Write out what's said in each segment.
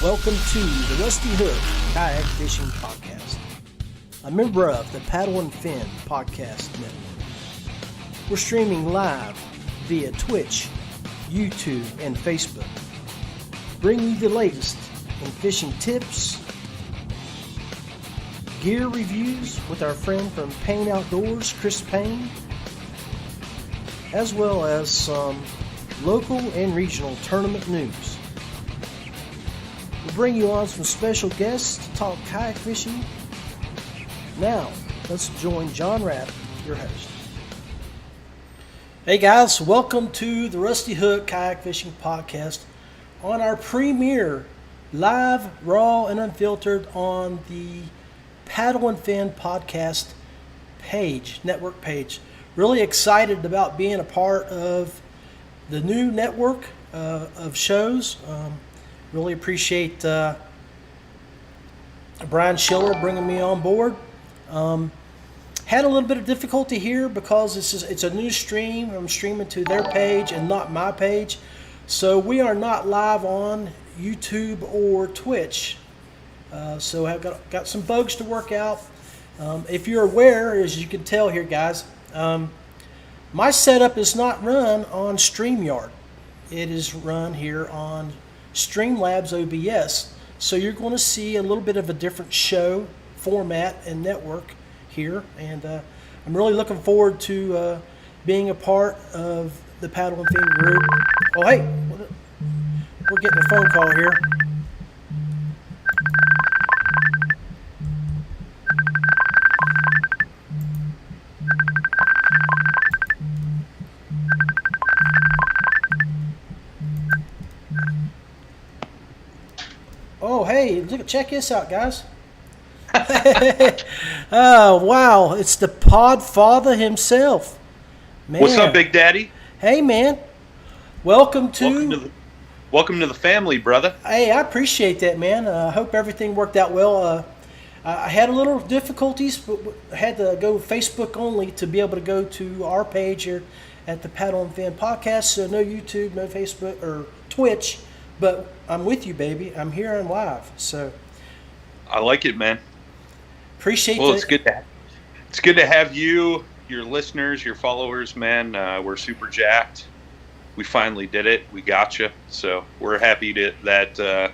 Welcome to the Rusty Hook Kayak Fishing Podcast, a member of the Paddle and Fin Podcast Network. We're streaming live via Twitch, YouTube, and Facebook. Bringing you the latest in fishing tips, gear reviews with our friend from Payne Outdoors, Chris Payne, as well as some local and regional tournament news. We'll bring you on some special guests to talk kayak fishing. Now, let's join John Rapp, your host. Hey guys, welcome to the Rusty Hook Kayak Fishing Podcast on our premiere, live, raw, and unfiltered on the Paddle and Fin Podcast page, network page. Really excited about being a part of the new network of shows. Really appreciate Brian Schiller bringing me on board. Had a little bit of difficulty here because it's a new stream. I'm streaming to their page and not my page. So we are not live on YouTube or Twitch. So I've got some bugs to work out. If you're aware, as you can tell here, guys, my setup is not run on StreamYard. It is run here on Streamlabs OBS. So you're going to see a little bit of a different show format and network here. And I'm really looking forward to being a part of the Paddle and Fin group. Oh, hey, we're getting a phone call here. Oh, hey, check this out, guys. Oh, wow, it's the Podfather himself. Man. What's up, Big Daddy? Hey, man. Welcome to the family, brother. Hey, I appreciate that, man. I hope everything worked out well. I had a little difficulties, but I had to go Facebook only to be able to go to our page here at the Paddle and Fin Podcast. So no YouTube, no Facebook or Twitch. But I'm with you, baby. I'm here and live. So I like it, man. Appreciate it. Well, it's good to have you, your listeners, your followers, man. We're super jacked. We finally did it. We got you. So we're happy that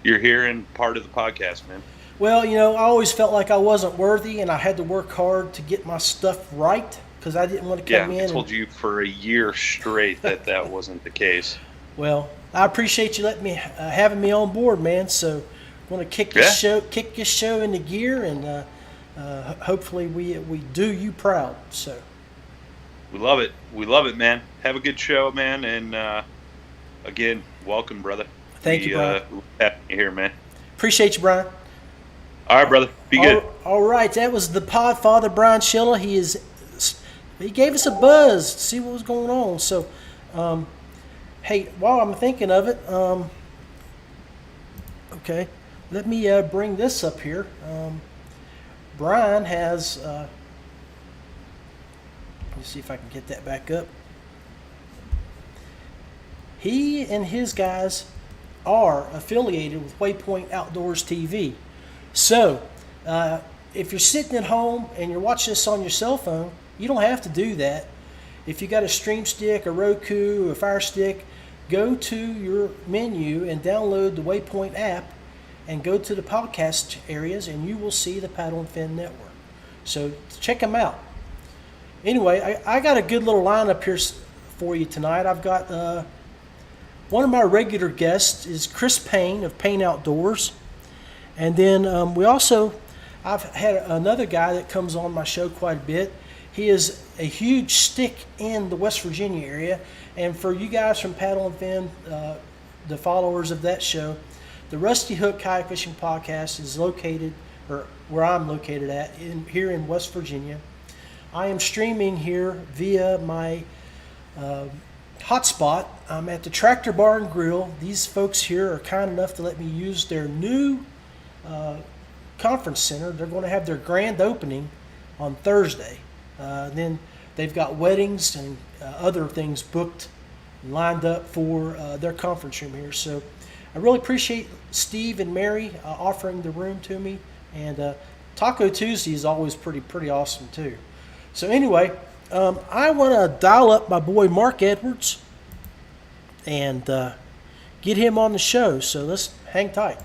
you're here and part of the podcast, man. Well, I always felt like I wasn't worthy, and I had to work hard to get my stuff right because I didn't want to come in. Yeah, I told you for a year straight that wasn't the case. Well, I appreciate you having me on board, man. So I'm going to kick this show into gear, and hopefully we do you proud. So we love it, man. Have a good show, man, and again, welcome, brother. Thank you, Brian. Happy you're here, man. Appreciate you, Brian. All right, brother. Be good. All right, that was the Podfather, Brian Schiller. He gave us a buzz to see what was going on. So. Hey, while I'm thinking of it, okay, let me bring this up here. Brian has, let me see if I can get that back up. He and his guys are affiliated with Waypoint Outdoors TV. So, if you're sitting at home and you're watching this on your cell phone, you don't have to do that. If you got a Stream Stick, a Roku, a Fire Stick, go to your menu and download the Waypoint app and go to the podcast areas, and you will see the Paddle and Fin Network. So check them out. Anyway, I got a good little lineup here for you tonight. I've got one of my regular guests is Chris Payne of Payne Outdoors. And then I've had another guy that comes on my show quite a bit. He is a huge stick in the West Virginia area. And for you guys from Paddle and Fin, the followers of that show, the Rusty Hook Kayak Fishing Podcast is located, or where I'm located at, here in West Virginia. I am streaming here via my hotspot. I'm at the Tractor Bar and Grill. These folks here are kind enough to let me use their new conference center. They're going to have their grand opening on Thursday. Then they've got weddings and other things booked, lined up for their conference room here. So I really appreciate Steve and Mary offering the room to me, and Taco Tuesday is always pretty awesome too. So anyway, I want to dial up my boy Mark Edwards and get him on the show. So let's hang tight.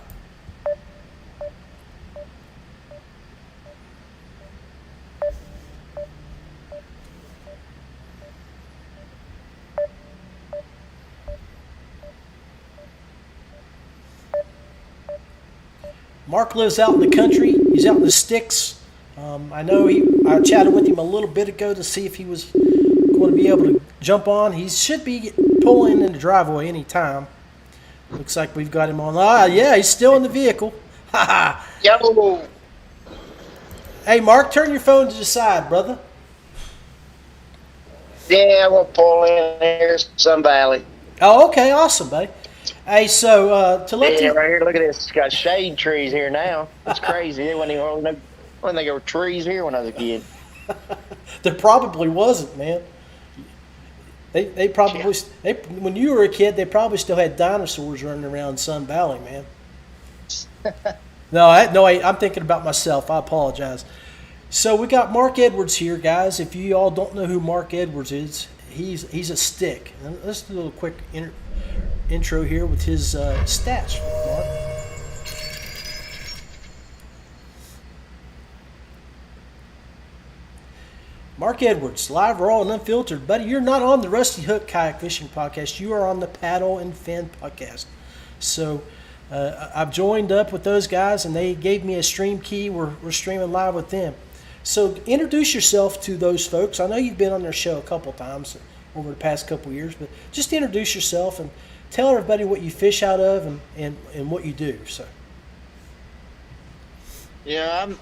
Mark lives out in the country. He's out in the sticks. I know I chatted with him a little bit ago to see if he was going to be able to jump on. He should be pulling in the driveway any time. Looks like we've got him on. Yeah, he's still in the vehicle. Ha ha. Yo. Hey, Mark, turn your phone to the side, brother. Yeah, I'm going to pull in here, Sun Valley. Oh, okay, awesome, buddy. Hey, so to let Yeah, you... right here, look at this. It's got shade trees here now. It's crazy. There wasn't even, I didn't think there were trees here when I was a kid. There probably wasn't, man. They probably when you were a kid, they probably still had dinosaurs running around Sun Valley, man. No, I'm thinking about myself. I apologize. So we got Mark Edwards here, guys. If you all don't know who Mark Edwards is, he's a stick. And let's do a little quick intro here with his stats, Mark. Mark Edwards, live, raw, and unfiltered. Buddy, you're not on the Rusty Hook Kayak Fishing Podcast. You are on the Paddle and Fin Podcast. So I've joined up with those guys, and they gave me a stream key. We're streaming live with them. So introduce yourself to those folks. I know you've been on their show a couple times over the past couple years, but just introduce yourself and tell everybody what you fish out of and what you do. So. Yeah,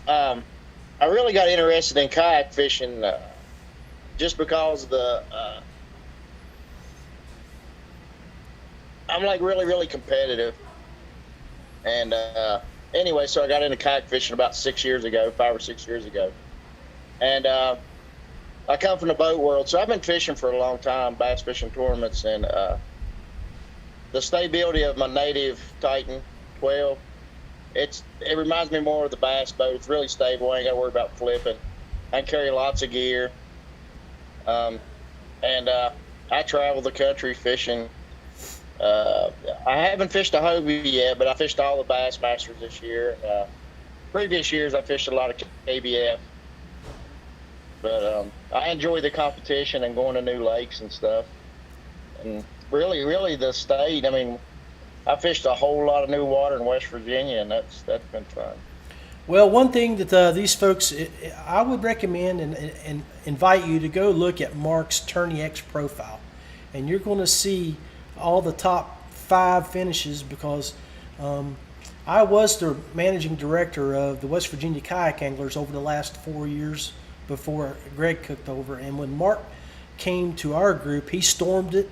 I really got interested in kayak fishing just because I'm like really competitive. And anyway, so I got into kayak fishing about 5 or 6 years ago. And I come from the boat world, so I've been fishing for a long time, bass fishing tournaments, and the stability of my native Titan 12, it reminds me more of the bass boat. It's really stable. I ain't got to worry about flipping. I can carry lots of gear. And I travel the country fishing. I haven't fished a Hobie yet, but I fished all the Bass Masters this year. Previous years, I fished a lot of KBF. But I enjoy the competition and going to new lakes and stuff. And really the state, I mean, I fished a whole lot of new water in West Virginia, and that's been fun. Well, one thing that these folks, I would recommend and invite you to go look at Mark's Tourney X profile. And you're going to see all the top 5 finishes because I was the managing director of the West Virginia Kayak Anglers over the last 4 years before Greg took over. And when Mark came to our group, he stormed it.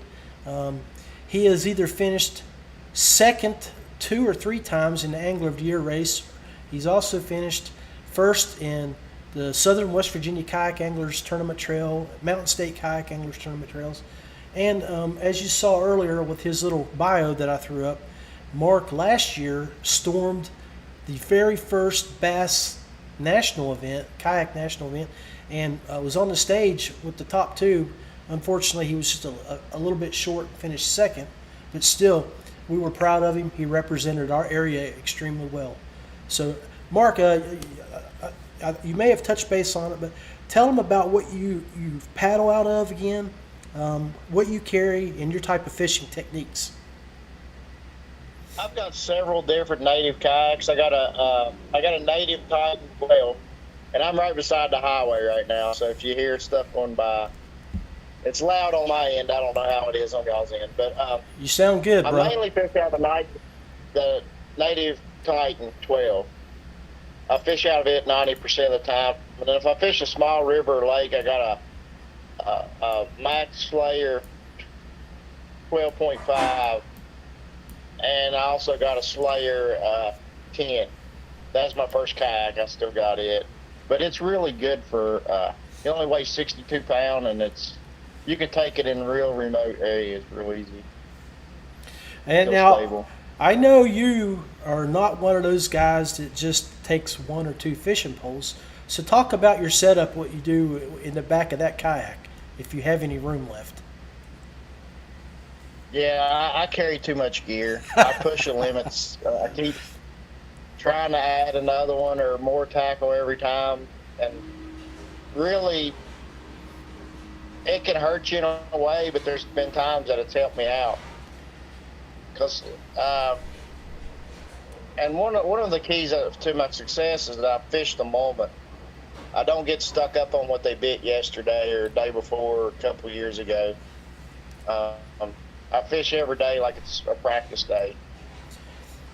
He has either finished second 2 or 3 times in the Angler of the Year race. He's also finished first in the Southern West Virginia Kayak Anglers Tournament Trail, Mountain State Kayak Anglers Tournament Trails. And as you saw earlier with his little bio that I threw up, Mark last year stormed the very first Bass National event, Kayak National event, and was on the stage with the top 2. Unfortunately, he was just a little bit short and finished second, but still, we were proud of him. He represented our area extremely well. So, Mark, you may have touched base on it, but tell them about what you paddle out of again, what you carry, and your type of fishing techniques. I've got several different native kayaks. I got a native Titan 12, and I'm right beside the highway right now. So if you hear stuff going by, it's loud on my end. I don't know how it is on y'all's end, but you sound good, bro. I mainly fish out the native Titan 12. I fish out of it 90% of the time. But then if I fish a small river or lake, I got a Max Slayer 12.5, and I also got a Slayer 10. That's my first kayak. I still got it, but it's really good for. It only weighs 62 pounds, and you can take it in real remote areas real easy. And still now, stable. I know you are not one of those guys that just takes one or two fishing poles. So talk about your setup, what you do in the back of that kayak, if you have any room left. Yeah, I carry too much gear. I push the limits. I keep trying to add another one or more tackle every time, and really, it can hurt you in a way. But there's been times that it's helped me out. Because and one of the keys to my success is that I fish the moment. I don't get stuck up on what they bit yesterday or the day before or a couple of years ago. I fish every day like it's a practice day.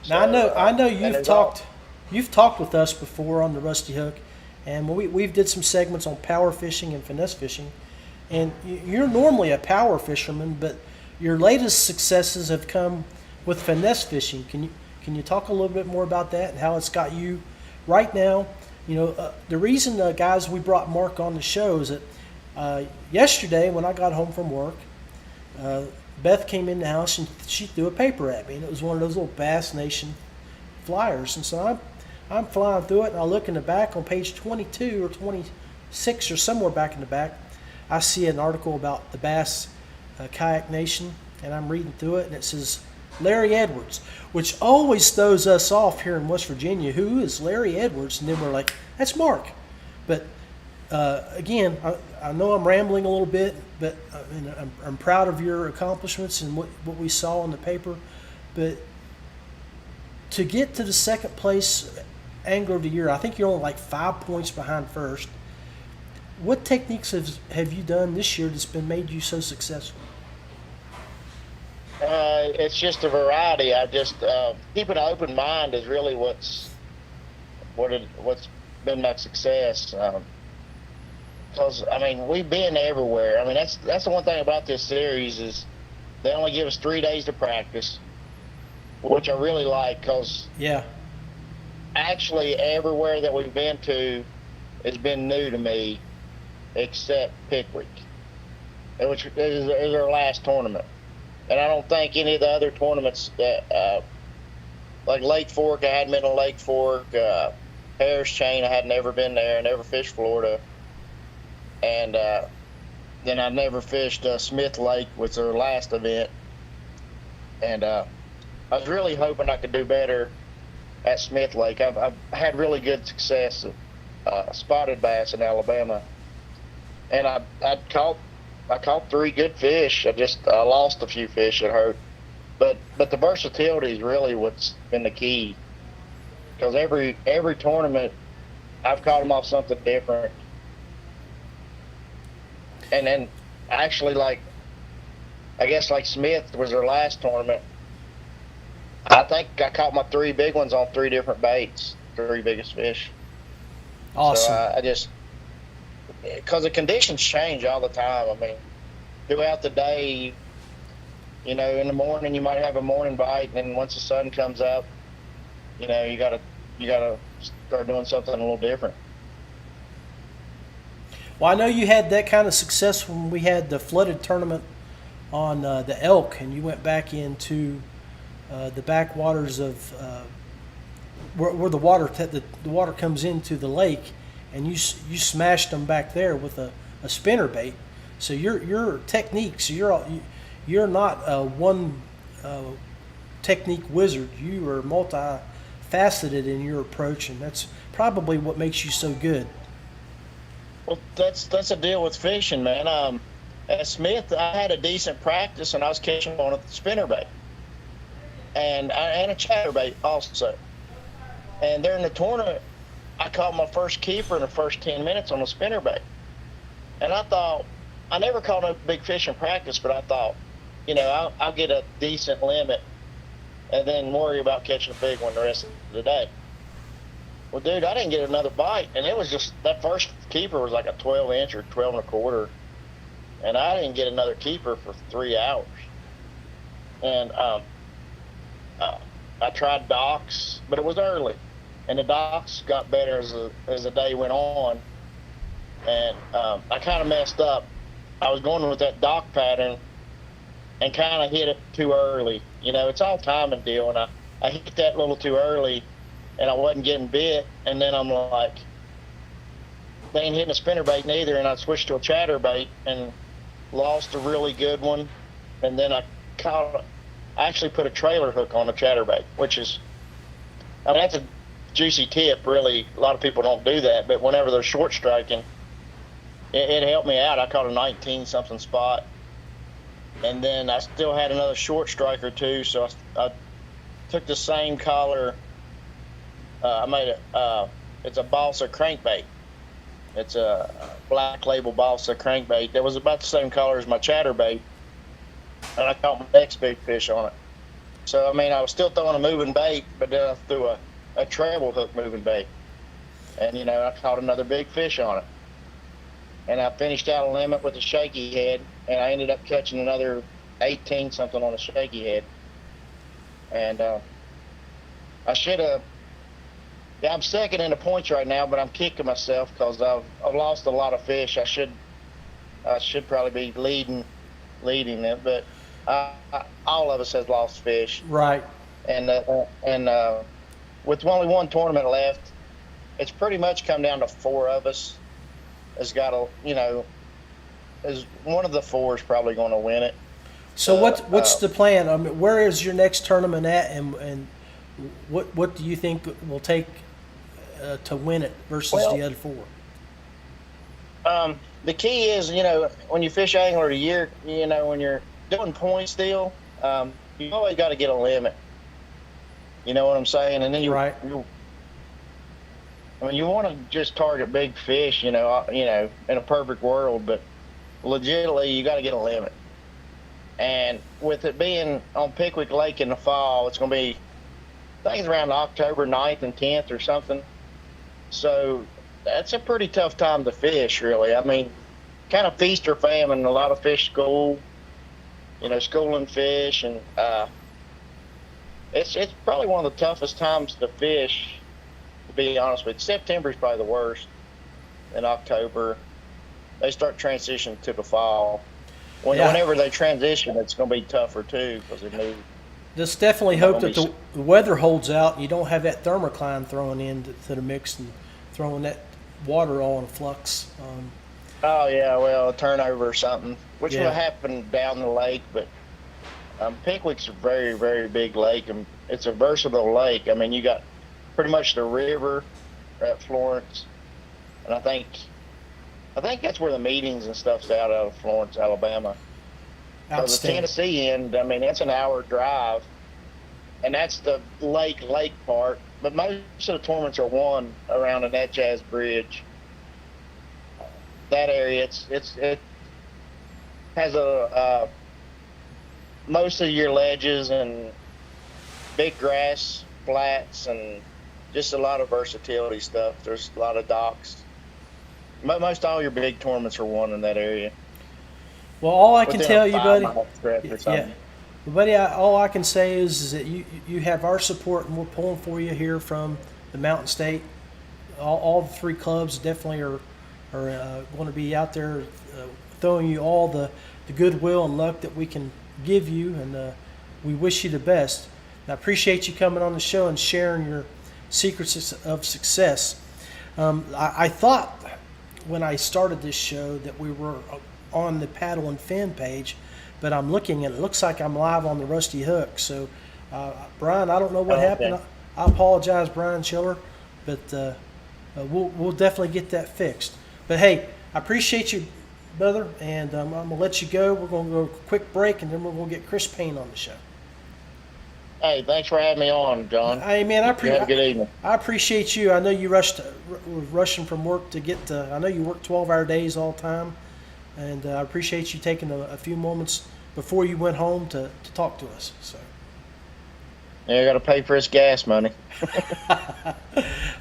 Now I know And you've talked with us before on the Rusty Hook, and we've did some segments on power fishing and finesse fishing, and you're normally a power fisherman, but your latest successes have come with finesse fishing. Can you talk a little bit more about that and how it's got you right now? The reason, guys, we brought Mark on the show is that yesterday when I got home from work, Beth came in the house and she threw a paper at me, and it was one of those little Bass Nation flyers. And so I'm flying through it, and I look in the back on page 22 or 26 or somewhere back in the back. I see an article about the Bass Kayak Nation, and I'm reading through it, and it says Larry Edwards, which always throws us off here in West Virginia. Who is Larry Edwards? And then we're like, that's Mark. But again, I know I'm rambling a little bit, but I'm proud of your accomplishments and what we saw in the paper. But to get to the second place Angler of the Year, I think you're only like 5 points behind first. What techniques have you done this year that's been made you so successful? It's just a variety. I just keeping an open mind is really what's been my success. Because we've been everywhere. That's the one thing about this series is they only give us 3 days to practice, which I really like. Because actually everywhere that we've been to has been new to me, except Pickwick, which is our last tournament. And I don't think any of the other tournaments that, like Lake Fork, I hadn't been to Lake Fork, Harris Chain, I had never been there. I never fished Florida. And then I never fished Smith Lake, was our last event. And I was really hoping I could do better at Smith Lake. I've had really good success at spotted bass in Alabama. And I caught 3 good fish. I lost a few fish that hurt. But the versatility is really what's been the key. Because every tournament, I've caught them off something different. And then actually, like Smith was their last tournament. I think I caught my 3 big ones on 3 different baits, 3 biggest fish. Awesome. So because the conditions change all the time. Throughout the day, in the morning you might have a morning bite, and then once the sun comes up, you gotta start doing something a little different. Well, I know you had that kind of success when we had the flooded tournament on the Elk, and you went back into the backwaters of where the water comes into the lake, and you smashed them back there with a spinner bait. So your techniques, you're not a one technique wizard. You are multifaceted in your approach, and that's probably what makes you so good. Well, that's a deal with fishing, man. At Smith, I had a decent practice, and I was catching on a spinnerbait, and a chatterbait also. And during the tournament, I caught my first keeper in the first 10 minutes on a spinnerbait. And I thought, I never caught a big fish in practice, but I thought, I'll get a decent limit and then worry about catching a big one the rest of the day. Well, dude, I didn't get another bite, and it was just that first keeper was like a 12-inch or 12 and a quarter, and I didn't get another keeper for 3 hours. And I tried docks, but it was early, and the docks got better as the day went on, and I kind of messed up. I was going with that dock pattern, and kind of hit it too early. You know, it's all timing deal, and I hit that a little too early, and I wasn't getting bit, and then I'm like, they ain't hitting a spinnerbait neither, and I switched to a chatterbait and lost a really good one, and then I actually put a trailer hook on a chatterbait, which is, I mean, that's a juicy tip, really. A lot of people don't do that, but whenever they're short striking, it helped me out. I caught a 19-something spot, and then I still had another short striker too, so I took the same collar. I made it's a balsa crankbait. It's a black label balsa crankbait that was about the same color as my chatterbait, and I caught my next big fish on it. So, I mean, I was still throwing a moving bait, but then I threw a treble hook moving bait. And, you know, I caught another big fish on it. And I finished out a limit with a shaky head, and I ended up catching another 18-something on a shaky head. And I should have, yeah, I'm second in the points right now, but I'm kicking myself because I've lost a lot of fish. I should probably be leading it, but all of us has lost fish. Right. And with only one tournament left, it's pretty much come down to four of us has got to, you know, is one of the four is probably going to win it. So what's the plan? I mean, where is your next tournament at, and what do you think will take to win it versus the other four? The key is, you know, when you fish angler of the year, you know, when you're doing points deal, you always got to get a limit. You know what I'm saying? And then right. I mean, you want to just target big fish, you know, in a perfect world, but legitimately, you got to get a limit. And with it being on Pickwick Lake in the fall, it's going to be, I think it's around October 9th and 10th or something. So that's a pretty tough time to fish, really. I mean, kind of feast or famine. A lot of fish school, you know, schooling fish, and it's probably one of the toughest times to fish, to be honest with you. September is probably the worst. In October, they start transitioning to the fall. Whenever they transition, it's going to be tougher too because they move. Just definitely hope that the weather holds out and you don't have that thermocline thrown into the mix and throwing that water all in flux. Oh, yeah, well, a turnover or something, which will happen down the lake. But Pickwick's a very, very big lake, and it's a versatile lake. I mean, you got pretty much the river at Florence, and I think that's where the meetings and stuff's out of Florence, Alabama. So the Tennessee end, I mean, it's an hour drive, and that's the lake part. But most of the tournaments are won around the Natchez Bridge. That area, it has most of your ledges and big grass flats and just a lot of versatility stuff. There's a lot of docks. Most all your big tournaments are won in that area. Well, all I can tell you, buddy, buddy, all I can say is that you have our support, and we're pulling for you here from the Mountain State. All the three clubs definitely are going to be out there throwing you all the goodwill and luck that we can give you, and we wish you the best. And I appreciate you coming on the show and sharing your secrets of success. I thought when I started this show that we were on the Paddle and Fin page, but I'm looking and it looks like I'm live on the Rusty Hook. So, Brian, I don't know what happened. I apologize, Brian Schiller, but we'll definitely get that fixed. But hey, I appreciate you, brother, and I'm gonna let you go. We're gonna go a quick break, and then we're gonna get Chris Payne on the show. Hey, thanks for having me on, John. Hey, man, have a good evening. I appreciate you. I know you were rushing from work to get to. I know you work 12-hour days all the time, and I appreciate you taking a few moments before you went home to talk to us. So. Yeah, I got to pay for his gas money.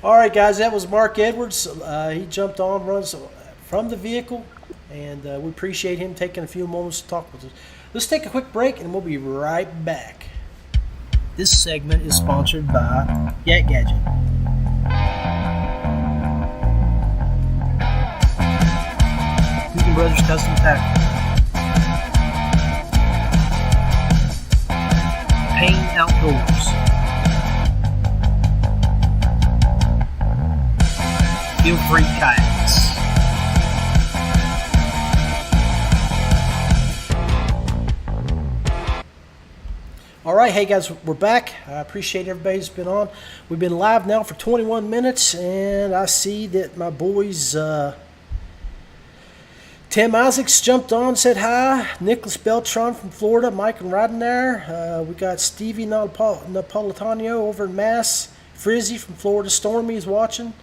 All right, guys, that was Mark Edwards. He jumped on, runs from the vehicle, and we appreciate him taking a few moments to talk with us. Let's take a quick break, and we'll be right back. This segment is sponsored by Yak Gadget. Coogan Brothers Custom Tackle. Payne Outdoors. Feel free kayaks. All right, hey guys, we're back. I appreciate everybody's been on. We've been live now for 21 minutes, and I see that my boys, Tim Isaacs jumped on, said hi. Nicholas Beltran from Florida, Mike and Rodden there. We got Stevie Napolitano over in Mass. Frizzy from Florida, Stormy is watching.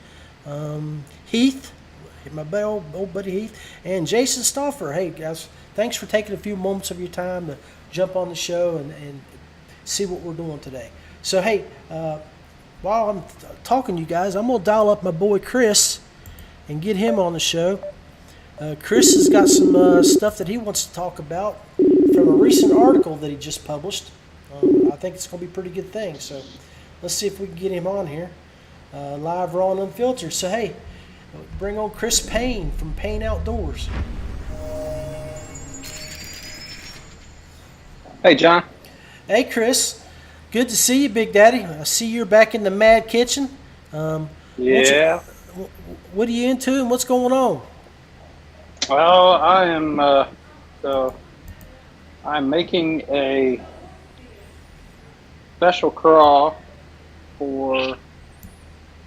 Heath, my old buddy Heath, and Jason Stauffer. Hey guys, thanks for taking a few moments of your time to jump on the show and see what we're doing today. So hey, while I'm talking to you guys, I'm gonna dial up my boy Chris and get him on the show. Chris has got some stuff that he wants to talk about from a recent article that he just published. I think it's gonna be a pretty good thing. So let's see if we can get him on here, live, raw, and unfiltered. So hey, bring on Chris Payne from Payne Outdoors. Hey, John. Hey, Chris. Good to see you, Big Daddy. I see you're back in the Mad Kitchen. Yeah. What are you into and what's going on? Well, I am. I'm making a special craw for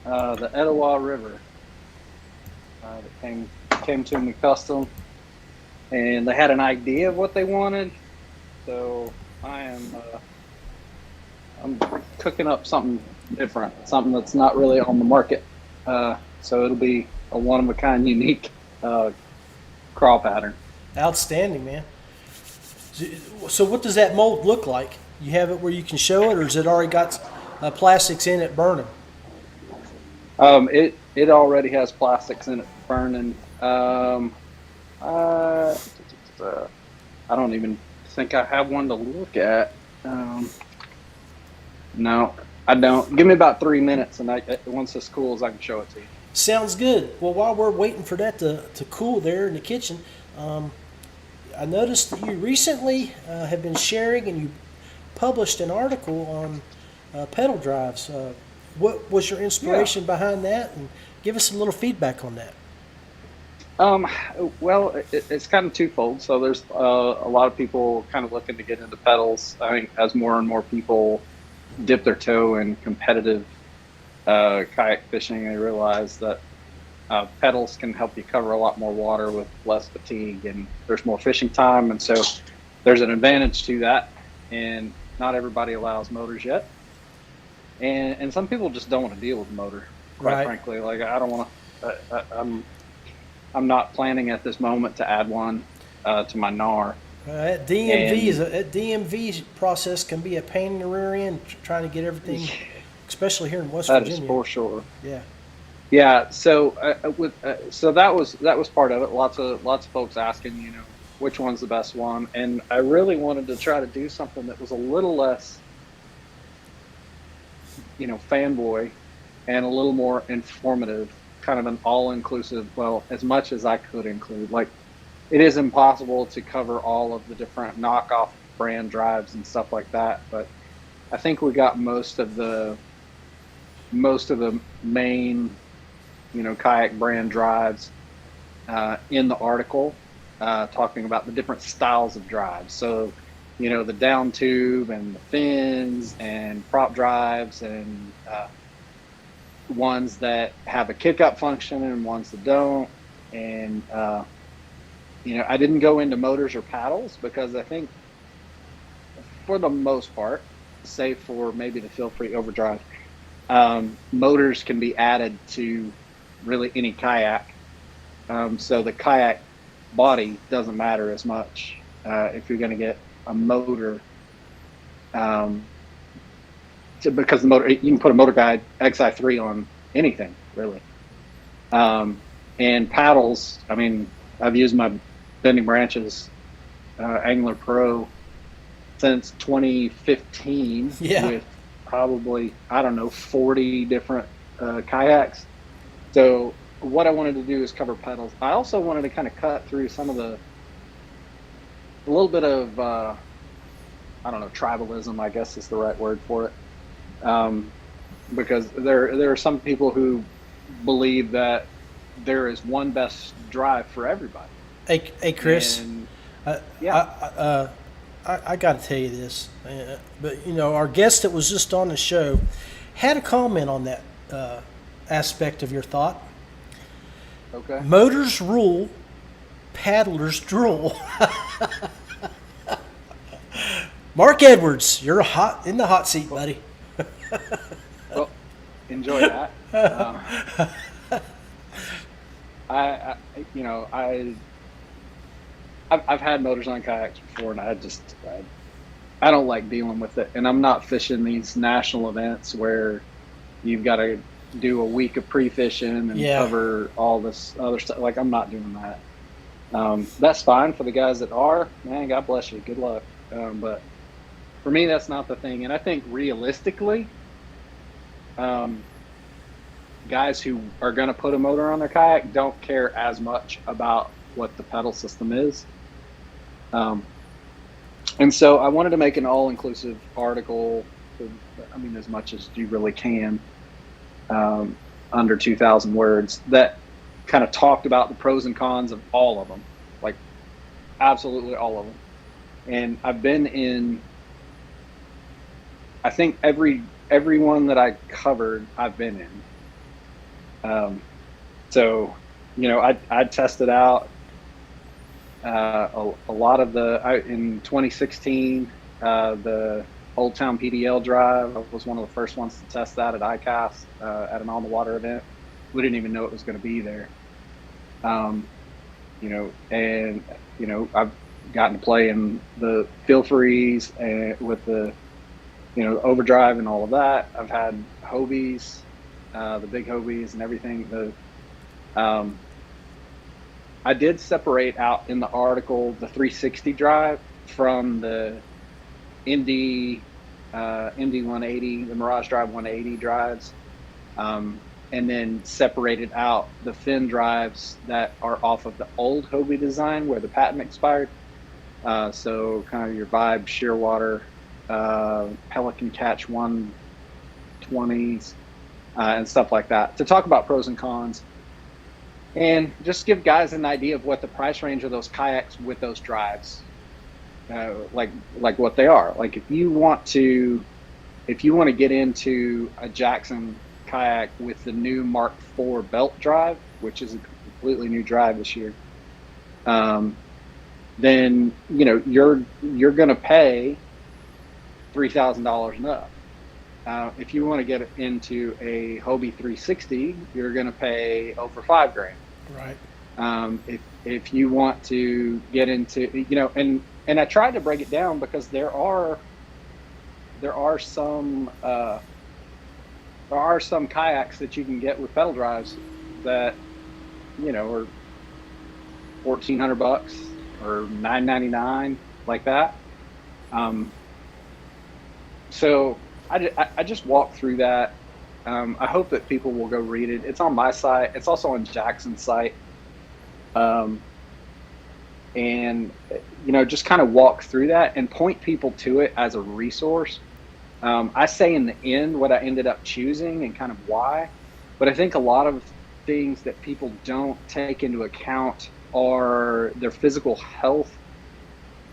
the Etowah River. That came to me custom, and they had an idea of what they wanted. So I'm cooking up something different, something that's not really on the market. So it'll be a one-of-a-kind, unique craw pattern. Outstanding, man. So what does that mold look like? You have it where you can show it, or is it already got plastics in it burning? It already has plastics in it burning. I don't even think I have one to look at. No, I don't. Give me about 3 minutes, and once this cools, I can show it to you. Sounds good. Well, while we're waiting for that to cool there in the kitchen, I noticed that you recently have been sharing and you published an article on pedal drives. What was your inspiration behind that? And give us a little feedback on that. Well, it's kind of twofold. So there's a lot of people kind of looking to get into pedals. I think as more and more people dip their toe in competitive kayak fishing, they realize that pedals can help you cover a lot more water with less fatigue, and there's more fishing time, and so there's an advantage to that. And not everybody allows motors yet, and some people just don't want to deal with the motor. Quite frankly, like I don't want to. I'm not planning at this moment to add one to my NAR. That DMV process can be a pain in the rear end trying to get everything, especially here in West Virginia. That is for sure. Yeah. Yeah. So so that was part of it. Lots of folks asking, which one's the best one, and I really wanted to try to do something that was a little less, fanboy, and a little more informative. Kind of an all-inclusive, well, as much as I could include. Like, it is impossible to cover all of the different knockoff brand drives and stuff like that, but I think we got most of the main, kayak brand drives in the article, talking about the different styles of drives. So, the down tube and the fins and prop drives and ones that have a kick-up function and ones that don't. And, I didn't go into motors or paddles because I think for the most part, save for maybe the feel-free overdrive, motors can be added to really any kayak. So the kayak body doesn't matter as much if you're going to get a motor. Because the motor, you can put a Motor Guide XI3 on anything, really. And paddles, I mean, I've used my Bending Branches Angler Pro since 2015 with probably, 40 different kayaks. So what I wanted to do is cover pedals. I also wanted to kind of cut through some of a little bit of I don't know, tribalism, I guess is the right word for it. Because there are some people who believe that there is one best drive for everybody. Hey, Chris, And I, yeah, I got to tell you this, but our guest that was just on the show had a comment on that aspect of your thought. okay. Motors rule, paddlers drool. Mark Edwards, you're in the hot seat, buddy. Well, enjoy that. I you know, I've had motors on kayaks before, and I don't like dealing with it. And I'm not fishing these national events where you've got to do a week of pre-fishing and Yeah. cover all this other stuff. Like, I'm not doing that. That's fine for the guys that are. Man, God bless you. Good luck. But for me, that's not the thing. And I think realistically, guys who are going to put a motor on their kayak don't care as much about what the pedal system is. And so I wanted to make an all-inclusive article, as much as you really can, under 2,000 words, that kind of talked about the pros and cons of all of them, like absolutely all of them. And I've been in, I think everyone that I covered, I've been in. So, I tested out a lot of in 2016, the Old Town PDL drive. I was one of the first ones to test that at ICast at an on the water event. We didn't even know it was going to be there. I've gotten to play in the feel freeze and with the overdrive and all of that. I've had Hobies, the big Hobies and everything. I did separate out in the article the 360 drive from the Indy 180, the Mirage Drive 180 drives, and then separated out the fin drives that are off of the old Hobie design where the patent expired. So kind of your Vibe, Shearwater, Pelican Catch 120s, and stuff like that, to talk about pros and cons and just give guys an idea of what the price range of those kayaks with those drives, like what they are. Like if you want to get into a Jackson kayak with the new Mark IV belt drive, which is a completely new drive this year, then you're going to pay $3,000 and up. If you want to get into a Hobie 360, you're going to pay over $5,000. Right. If you want to get into, and I tried to break it down because there are some kayaks that you can get with pedal drives that are $1,400 or $999, like that. So I just walked through that. I hope that people will go read it. It's on my site. It's also on Jackson's site. And just kind of walk through that and point people to it as a resource. I say in the end what I ended up choosing and kind of why, but I think a lot of things that people don't take into account are their physical health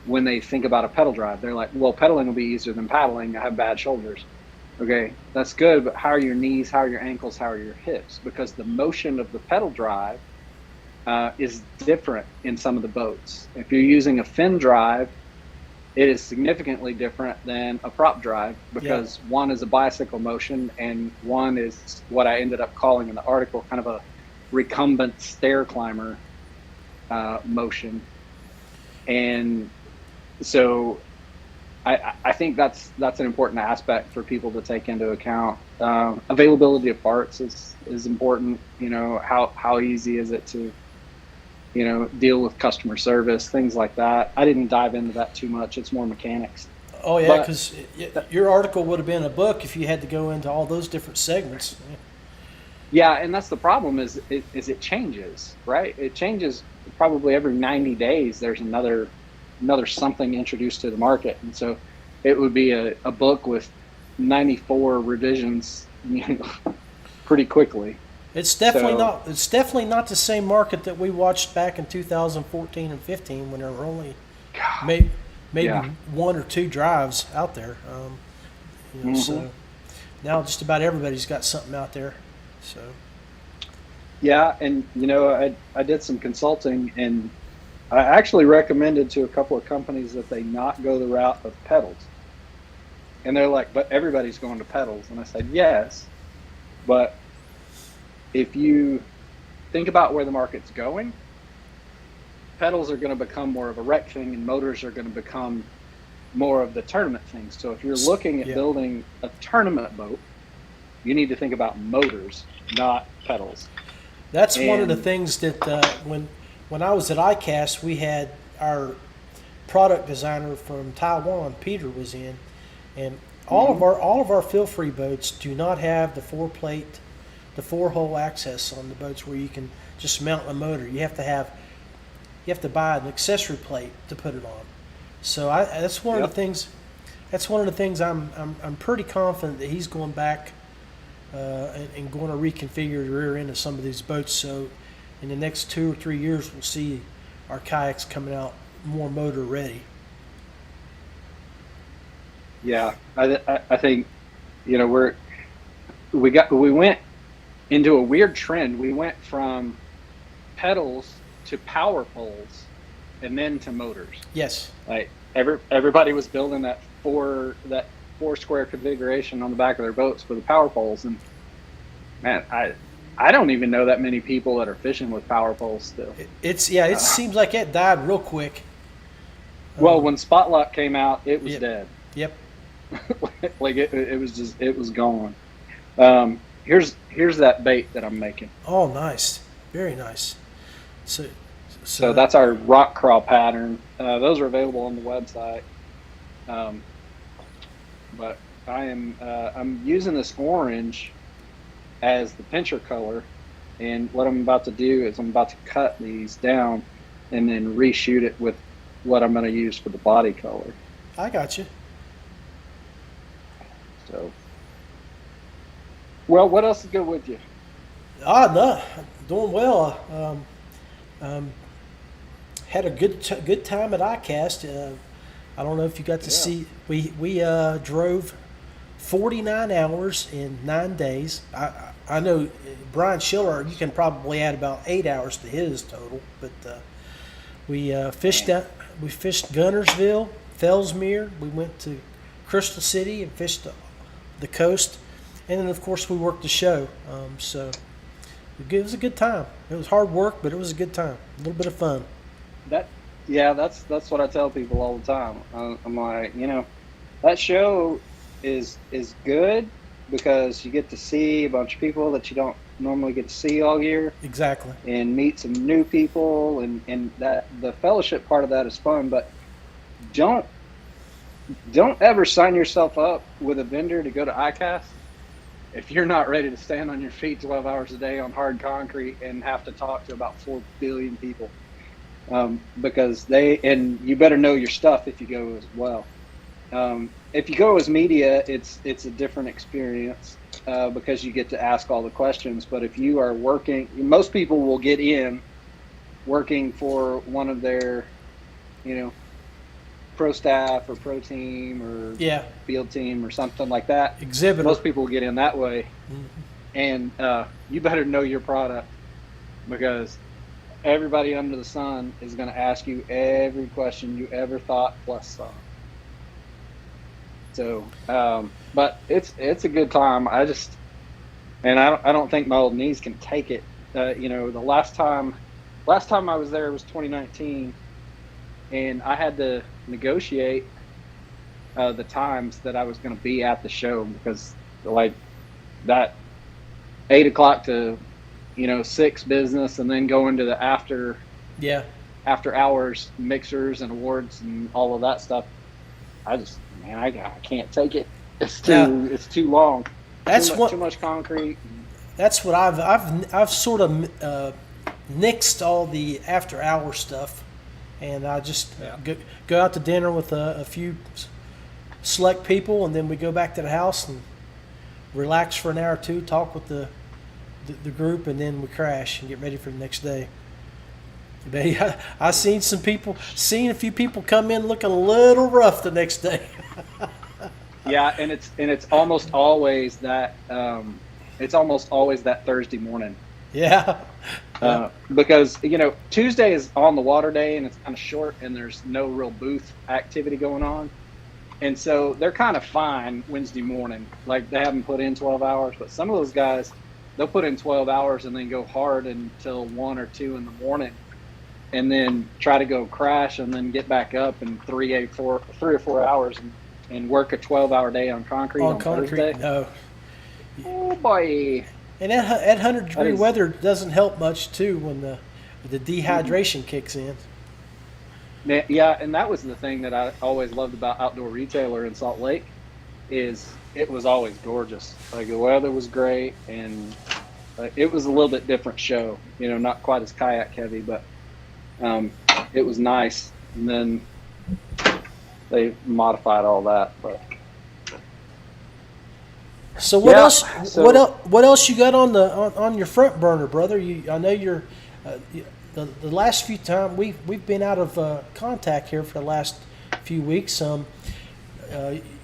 when they think about a pedal drive. They're like, well, pedaling will be easier than paddling. I have bad shoulders. Okay, that's good, but how are your knees, how are your ankles, how are your hips? Because the motion of the pedal drive is different in some of the boats. If you're using a fin drive, it is significantly different than a prop drive, because one is a bicycle motion and one is what I ended up calling in the article kind of a recumbent stair climber motion. And so I think that's an important aspect for people to take into account. Availability of parts is important. How easy is it to deal with customer service, things like that. I didn't dive into that too much. It's more mechanics. Oh yeah, because your article would have been a book if you had to go into all those different segments. Yeah, and that's the problem is it changes, right? It changes probably every 90 days. There's another something introduced to the market, and so it would be a book with 94 revisions, pretty quickly. It's definitely not the same market that we watched back in 2014 and 15 when there were only maybe Yeah. one or two drives out there. So now just about everybody's got something out there. So Yeah, and I did some consulting, and I actually recommended to a couple of companies that they not go the route of pedals. And they're like, but everybody's going to pedals. And I said, yes, but if you think about where the market's going, pedals are going to become more of a rec thing, and motors are going to become more of the tournament thing. So if you're looking at building a tournament boat, you need to think about motors, not pedals. that's one of the things that when I was at ICast, we had our product designer from Taiwan, Peter, was in, and all of our feel-free boats do not have the the 4-hole access on the boats where you can just mount a motor. You have to buy an accessory plate to put it on. So that's one of the things. That's one of the things I'm pretty confident that he's going back and going to reconfigure the rear end of some of these boats. So in the next 2 or 3 years, we'll see our kayaks coming out more motor ready. Yeah, I think we went into a weird trend. We went from pedals to power poles, and then to motors. Yes. Like everybody was building that four square configuration on the back of their boats for the power poles, and man, I don't even know that many people that are fishing with power poles still. It seems like it died real quick. Well, when Spotlock came out, it was dead. Yep. Like it was gone. Here's that bait that I'm making. Oh, nice, very nice. So that's our rock crawl pattern. Those are available on the website. But I'm using this orange as the pincher color, and what I'm about to do is I'm about to cut these down and then reshoot it with what I'm going to use for the body color. I got you. So, well, what else is good with you? No, doing well. Had a good time at ICast. I don't know if you got to see. We drove 49 hours in 9 days. I know Brian Schiller. You can probably add about 8 hours to his total. But we fished Gunnersville, Fellsmere. We went to Crystal City and fished the coast, and then of course we worked the show. So it was a good time. It was hard work, but it was a good time. A little bit of fun. That's what I tell people all the time. I'm like, that show is good because you get to see a bunch of people that you don't normally get to see all year. Exactly. And meet some new people, and that the fellowship part of that is fun. But don't ever sign yourself up with a vendor to go to ICast if you're not ready to stand on your feet 12 hours a day on hard concrete and have to talk to about 4 billion people. Because you better know your stuff if you go as well. If you go as media, it's a different experience because you get to ask all the questions. But if you are working, most people will get in working for one of their, pro staff or pro team or field team or something like that. Exhibitor. Most people will get in that way. Mm-hmm. And you better know your product because everybody under the sun is going to ask you every question you ever thought plus some. So, but it's a good time. I don't think my old knees can take it. The last time I was there was 2019, and I had to negotiate the times that I was going to be at the show because like that 8 o'clock to 6 business, and then go into the after hours mixers and awards and all of that stuff. I can't take it. It's too long. That's too much concrete. That's what I've sort of nixed all the after hour stuff, and I just go out to dinner with a few select people, and then we go back to the house and relax for an hour or two, talk with the group, and then we crash and get ready for the next day. But I seen a few people come in looking a little rough the next day. Yeah, and it's almost always that Thursday morning. Yeah. Because Tuesday is on the water day and it's kind of short and there's no real booth activity going on, and so they're kind of fine Wednesday morning. Like, they haven't put in 12 hours, but some of those guys, they'll put in 12 hours and then go hard until 1 or 2 in the morning, and then try to go crash and then get back up in 3 or 4 hours and work a 12-hour day on concrete on Thursday. No. Oh boy. And that 100-degree weather doesn't help much too when the dehydration kicks in. Yeah, and that was the thing that I always loved about Outdoor Retailer in Salt Lake, is it was always gorgeous. Like, the weather was great, and it was a little bit different show. Not quite as kayak heavy, but it was nice. And then they modified all that, but. So what else? What else you got on your front burner, brother? I know you're the last few times we've been out of contact here for the last few weeks.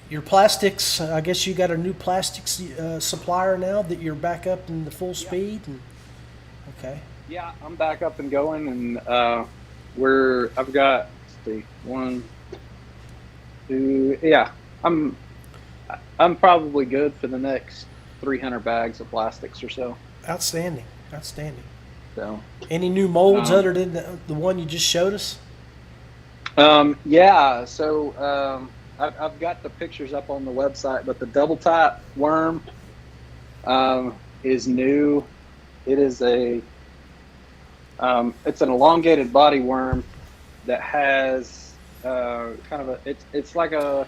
Your plastics. I guess you got a new plastics supplier now that you're back up in the full speed. Okay. Yeah, I'm back up and going, and I've got, let's see, 1, 2. Yeah, I'm probably good for the next 300 bags of plastics or so. Outstanding. So, any new molds other than the one you just showed us? Yeah. So I've got the pictures up on the website, but the double tap worm is new. It is it's an elongated body worm that has it's like a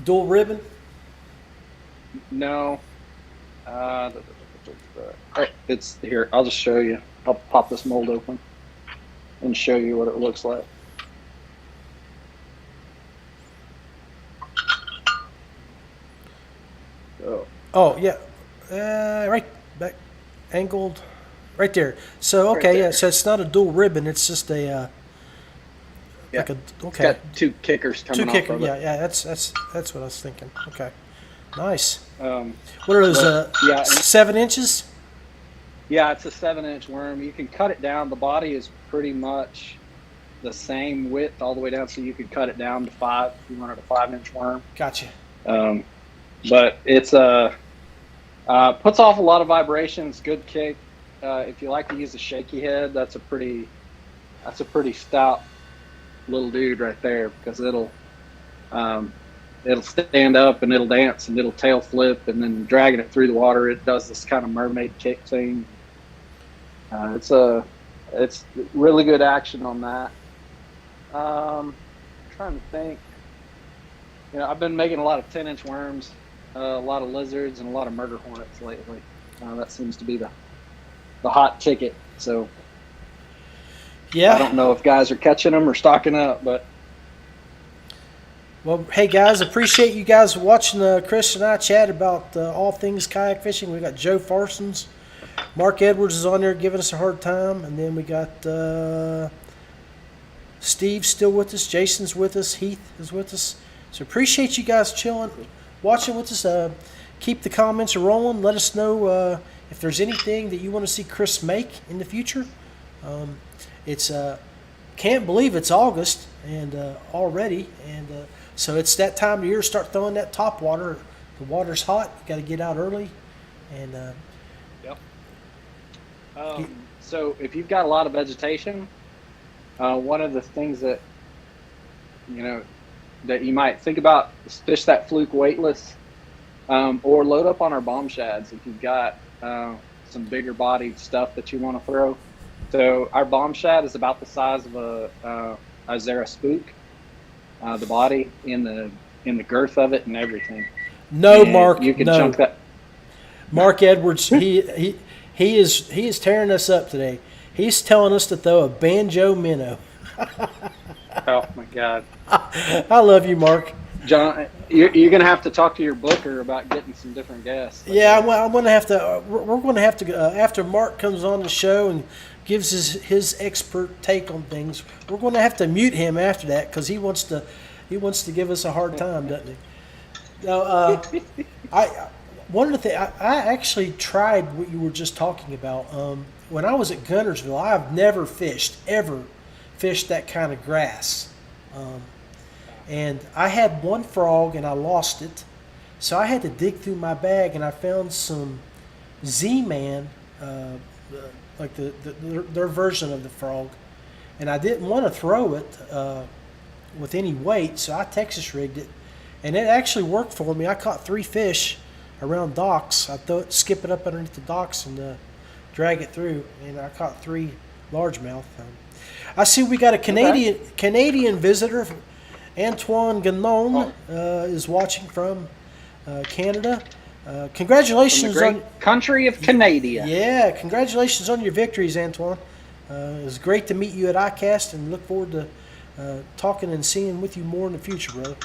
dual ribbon. No. It's here. I'll just show you. I'll pop this mold open and show you what it looks like. Oh yeah, right back, angled, right there. So okay, right there. Yeah. So it's not a dual ribbon. It's just a yeah. Like a, okay. It's got 2 kickers coming off of it. Yeah. That's what I was thinking. Okay, nice. What are those? 7 inches. Yeah, it's a 7-inch worm. You can cut it down. The body is pretty much the same width all the way down, so you could cut it down to 5 if you wanted a 5-inch worm. Gotcha. But it's puts off a lot of vibrations. Good kick. If you like to use a shaky head, that's a pretty stout little dude right there, because it'll stand up and it'll dance and it'll tail flip, and then dragging it through the water, it does this kind of mermaid kick thing. It's really good action on that. I'm trying to think. I've been making a lot of 10-inch worms, a lot of lizards, and a lot of murder hornets lately. That seems to be the hot ticket. So yeah, I don't know if guys are catching them or stocking up, but. Well, hey guys, appreciate you guys watching Chris and I chat about all things kayak fishing. We got Joe Farsons, Mark Edwards is on there giving us a hard time, and then we got Steve's still with us, Jason's with us, Heath is with us. So appreciate you guys chilling, watching with us. Keep the comments rolling. Let us know if there's anything that you want to see Chris make in the future. It's can't believe it's August and already, and so it's that time of year to start throwing that top water. The water's hot. You got to get out early, and yep. So if you've got a lot of vegetation, one of the things that that you might think about is fish that fluke weightless, or load up on our bomb shads if you've got some bigger bodied stuff that you want to throw. So our bomb shad is about the size of a Zara spook. The body in the girth of it and everything. No, and Mark. You can no. chunk that. Mark Edwards, he is tearing us up today. He's telling us to throw a banjo minnow. Oh my God! I love you, Mark. John, you're going to have to talk to your booker about getting some different guests. Yeah, well, I'm going to have to. We're going to have to after Mark comes on the show and gives his expert take on things. We're going to have to mute him after that because he wants to give us a hard time, doesn't he? Now, one of the things I actually tried what you were just talking about. When I was at Guntersville, I've never ever fished that kind of grass. And I had one frog and I lost it. So I had to dig through my bag and I found some Z-Man, like their version of the frog. And I didn't want to throw it with any weight, so I Texas rigged it. And it actually worked for me. I caught 3 fish around docks. I skip it up underneath the docks and drag it through. And I caught 3 largemouth. I see we got a Canadian visitor. Antoine Ganon is watching from Canada. Congratulations from the great country of Canada. Yeah, congratulations on your victories, Antoine. It was great to meet you at ICast, and look forward to talking and seeing with you more in the future, brother.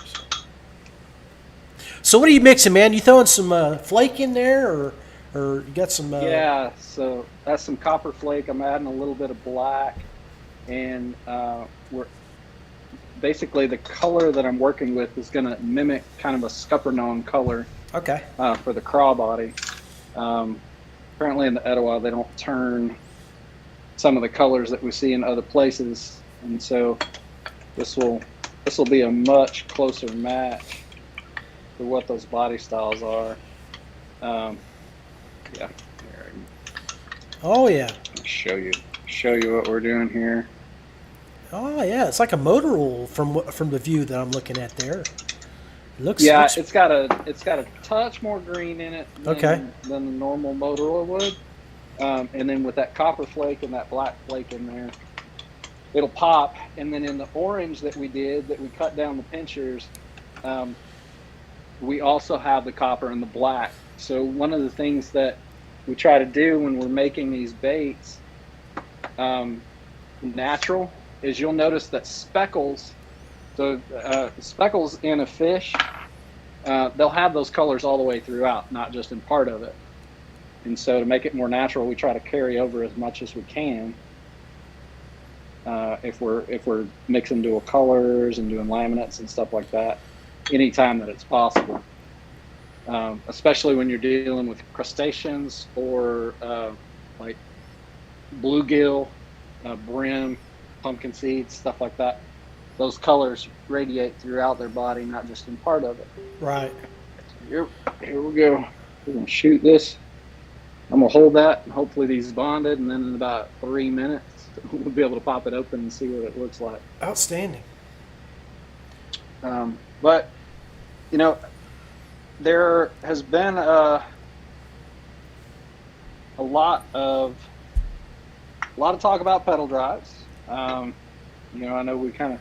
So what are you mixing, man? You throwing some flake in there, or you got some? Yeah, so that's some copper flake. I'm adding a little bit of black, and we're basically the color that I'm working with is going to mimic kind of a scuppernong color. Okay. For the craw body. Apparently in the Etowah they don't turn some of the colors that we see in other places, and so this will be a much closer match to what those body styles are. Yeah. Oh yeah. I'll show you what we're doing here. Oh yeah, it's like a motor oil from the view that I'm looking at there. Looks it's got a touch more green in it than the normal motor oil would, and then with that copper flake and that black flake in there, it'll pop. And then in the orange that we cut down the pinchers, we also have the copper and the black. So one of the things that we try to do when we're making these baits natural is you'll notice that speckles. So speckles in a fish, they'll have those colors all the way throughout, not just in part of it. And so to make it more natural, we try to carry over as much as we can. If we're mixing dual colors and doing laminates and stuff like that, anytime that it's possible. Especially when you're dealing with crustaceans or like bluegill, brim, pumpkin seeds, stuff like that. Those colors radiate throughout their body, not just in part of it. Right. Here we go. We're going to shoot this. I'm going to hold that, and hopefully these bonded, and then in about 3 minutes, we'll be able to pop it open and see what it looks like. Outstanding. But, there has been a lot of talk about pedal drives. I know we kind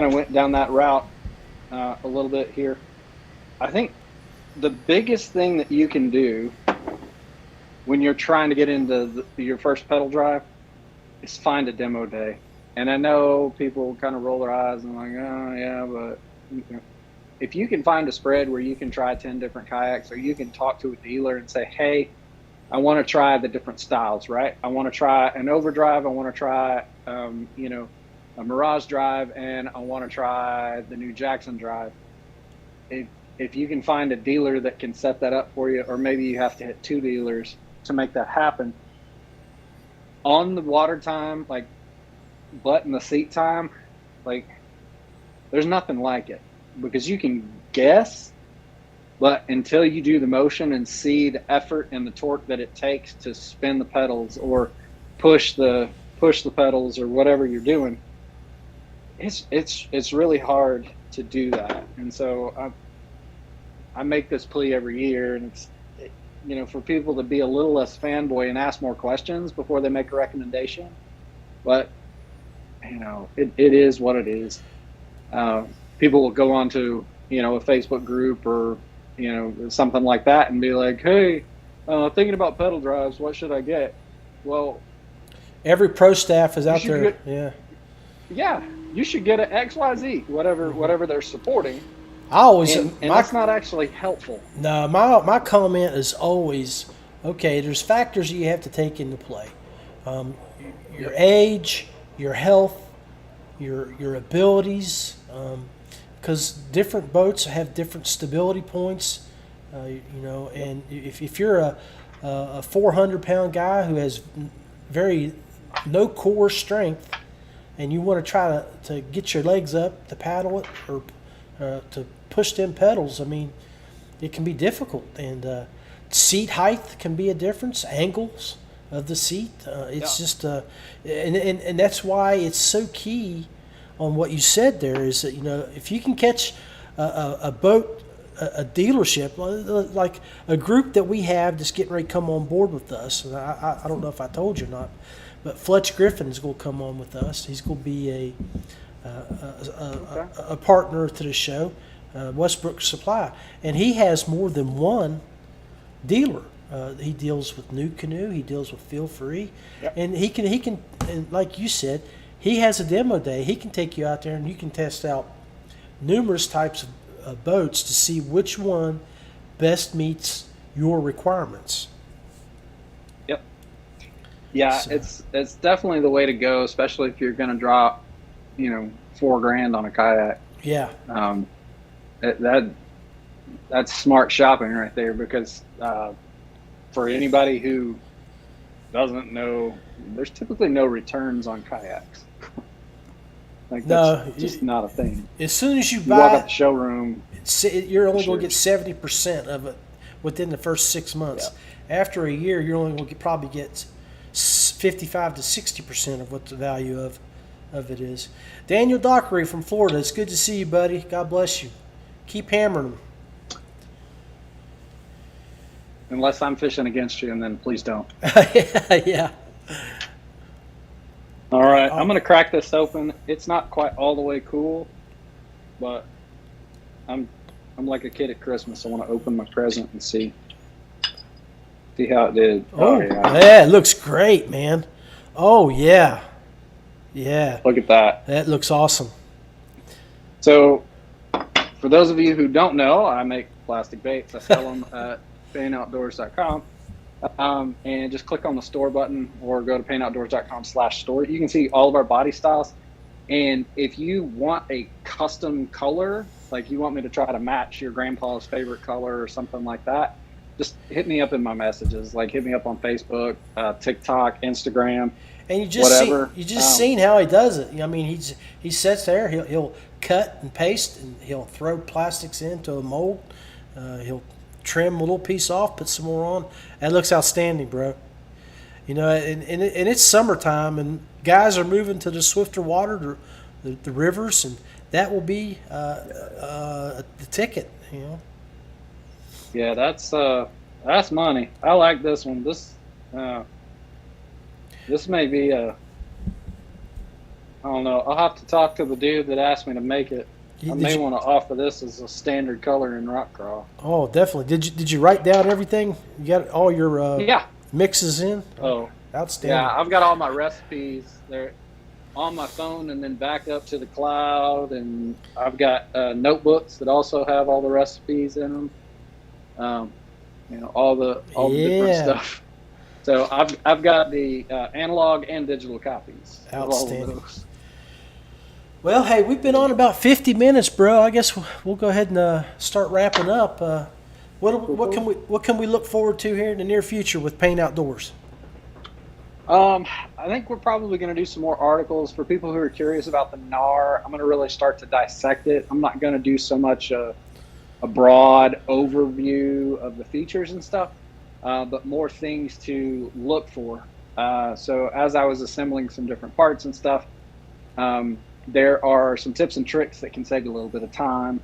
of went down that route a little bit here. I think the biggest thing that you can do when you're trying to get into your first pedal drive is find a demo day. And I know people kind of roll their eyes and like, oh yeah, but if you can find a spread where you can try 10 different kayaks, or you can talk to a dealer and say, hey, I want to try the different styles, right? I want to try an overdrive. I want to try, a Mirage drive, and I want to try the new Jackson drive. If you can find a dealer that can set that up for you, or maybe you have to hit 2 dealers to make that happen, on the water time, like butt in the seat time, like there's nothing like it, because you can guess, but until you do the motion and see the effort and the torque that it takes to spin the pedals or push the pedals or whatever you're doing, it's really hard to do that. And so I make this plea every year, and it's for people to be a little less fanboy and ask more questions before they make a recommendation. But it is what it is. People will go on to a Facebook group or something like that and be like, hey, thinking about pedal drives, what should I get? Well, every pro staff is out there. Yeah, you should get an XYZ, whatever they're supporting. I always and that's not actually helpful. no, my comment is always, okay, there's factors you have to take into play. Your age, your health, your abilities, because different boats have different stability points. And if you're a 400-pound guy who has very no core strength, and you want to try to get your legs up to paddle it or to push them pedals, I mean, it can be difficult. And seat height can be a difference, angles of the seat. It's just, and that's why it's so key on what you said there is that, if you can catch a boat, a dealership, like a group that we have that's getting ready to come on board with us. And I don't know if I told you or not, but Fletch Griffin is going to come on with us. He's going to be a partner to the show, Westbrook Supply, and he has more than one dealer. He deals with New Canoe. He deals with Feel Free, and he can, and like you said, he has a demo day. He can take you out there and you can test out numerous types of boats to see which one best meets your requirements. Yep. Yeah, so it's definitely the way to go, especially if you're going to drop, $4,000 on a kayak. Yeah. That's smart shopping right there, because for anybody who doesn't know, there's typically no returns on kayaks. That's just not a thing. As soon as you walk out the showroom, you're only going to get 70% of it within the first 6 months. Yeah. After a year, you're only going to probably get 55 to 60% of what the value of it is. Daniel Dockery from Florida, it's good to see you, buddy. God bless you. Keep hammering them. Unless I'm fishing against you, and then please don't. Yeah. All right, I'm going to crack this open. It's not quite all the way cool, but I'm like a kid at Christmas. I want to open my present and see how it did. Oh yeah, it looks great, man. Oh yeah. Yeah. Look at that. That looks awesome. So, for those of you who don't know, I make plastic baits. I sell them at paintoutdoors.com. And just click on the store button or go to paintoutdoors.com/store. You can see all of our body styles. And if you want a custom color, like you want me to try to match your grandpa's favorite color or something like that, just hit me up in my messages. Like hit me up on Facebook, TikTok, Instagram, and you just seen how he does it. I mean, he sits there, he'll cut and paste, and he'll throw plastics into a mold. He'll trim a little piece off, put some more on. That looks outstanding, bro. And it's summertime, and guys are moving to the swifter water, the rivers, and that will be the ticket. Yeah, that's money. I like this one. This may be I don't know. I'll have to talk to the dude that asked me to make it. I may want to offer this as a standard color in rock crawl. Oh, definitely. Did you write down everything? You got all your mixes in? Oh, outstanding. Yeah, I've got all my recipes. They're on my phone and then back up to the cloud, and I've got notebooks that also have all the recipes in them. All the different stuff. So I've got the analog and digital copies. Outstanding. Of all of those. Well, hey, we've been on about 50 minutes, bro. I guess we'll go ahead and start wrapping up. What can we look forward to here in the near future with Paint Outdoors? I think we're probably going to do some more articles for people who are curious about the NAR. I'm going to really start to dissect it. I'm not going to do so much a broad overview of the features and stuff, but more things to look for. So as I was assembling some different parts and stuff, there are some tips and tricks that can save you a little bit of time.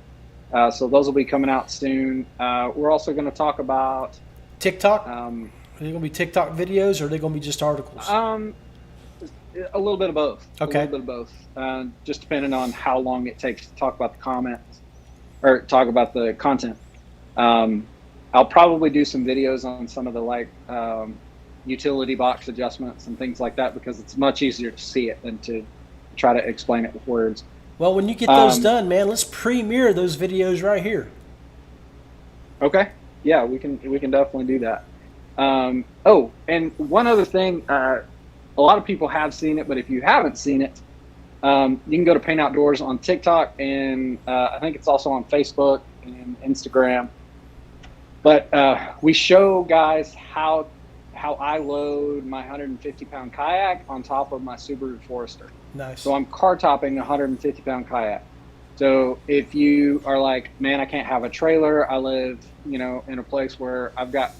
So those will be coming out soon. We're also going to talk about TikTok. Are they going to be TikTok videos, or are they going to be just articles? A little bit of both. Okay. A little bit of both. Just depending on how long it takes to talk about the comments or talk about the content. I'll probably do some videos on some of the utility box adjustments and things like that, because it's much easier to see it than to try to explain it with words. Well, when you get those done, man, let's premiere those videos right here. Okay. Yeah, we can definitely do that. Oh, and one other thing, a lot of people have seen it, but if you haven't seen it, you can go to Paint Outdoors on TikTok, and I think it's also on Facebook and Instagram. But we show guys how I load my 150-pound kayak on top of my Subaru Forester. Nice. So I'm car topping a 150-pound kayak. So if you are like, man, I can't have a trailer, I live, in a place where I've got,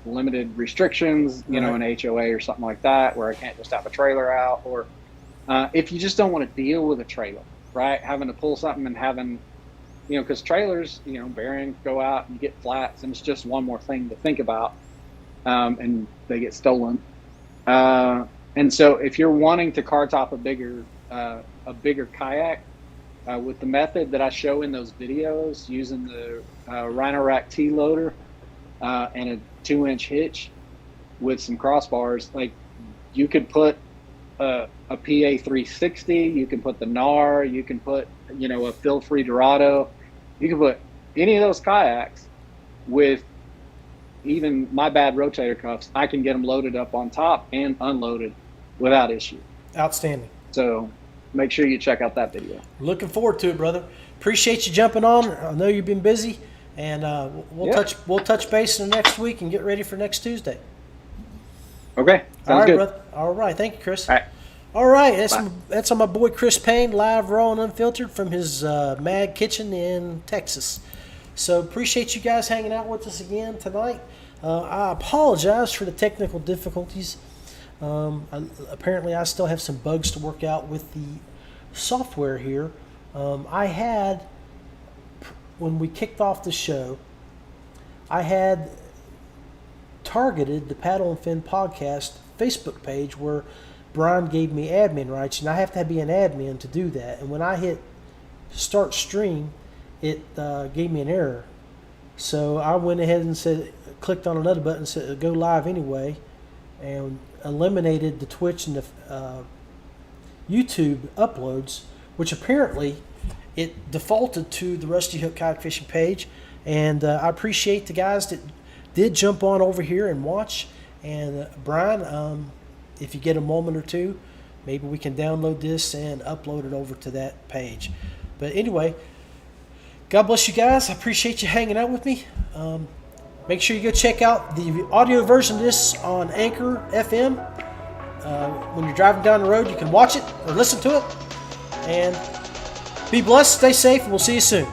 limited restrictions, Right. An HOA or something like that, where I can't just have a trailer out, or if you just don't want to deal with a trailer, right? Having to pull something and having, because trailers, bearings go out and you get flats, and it's just one more thing to think about, and they get stolen. And so if you're wanting to car top a bigger kayak, with the method that I show in those videos, using the Rhino Rack T loader and a 2-inch hitch with some crossbars, like you could put a PA 360, you can put the NAR, you can put a fill-free Dorado, you can put any of those kayaks with even my bad rotator cuffs. I can get them loaded up on top and unloaded without issue. Outstanding. So make sure you check out that video. Looking forward to it, brother. Appreciate you jumping on. I know you've been busy, and we'll touch base in the next week and get ready for next Tuesday. Okay, sounds All right, good. brother. All right, thank you, Chris. All right. All right, Bye. that's on my boy Chris Payne, live, raw, and unfiltered from his Mad Kitchen in Texas. So appreciate you guys hanging out with us again tonight. I apologize for the technical difficulties. Apparently, I still have some bugs to work out with the software here. When we kicked off the show, I had targeted the Paddle and Fin podcast Facebook page where Brian gave me admin rights, and I have to be an admin to do that. And when I hit start stream, it gave me an error. So I went ahead and clicked on another button and said go live anyway, and eliminated the Twitch and the YouTube uploads, which apparently it defaulted to the Rusty Hook Kayak Fishing page. And I appreciate the guys that did jump on over here and watch. And Brian, if you get a moment or two, maybe we can download this and upload it over to that page. But anyway, God bless you guys. I appreciate you hanging out with me. Make sure you go check out the audio version of this on Anchor FM. When you're driving down the road, you can watch it or listen to it. And be blessed, stay safe, and we'll see you soon.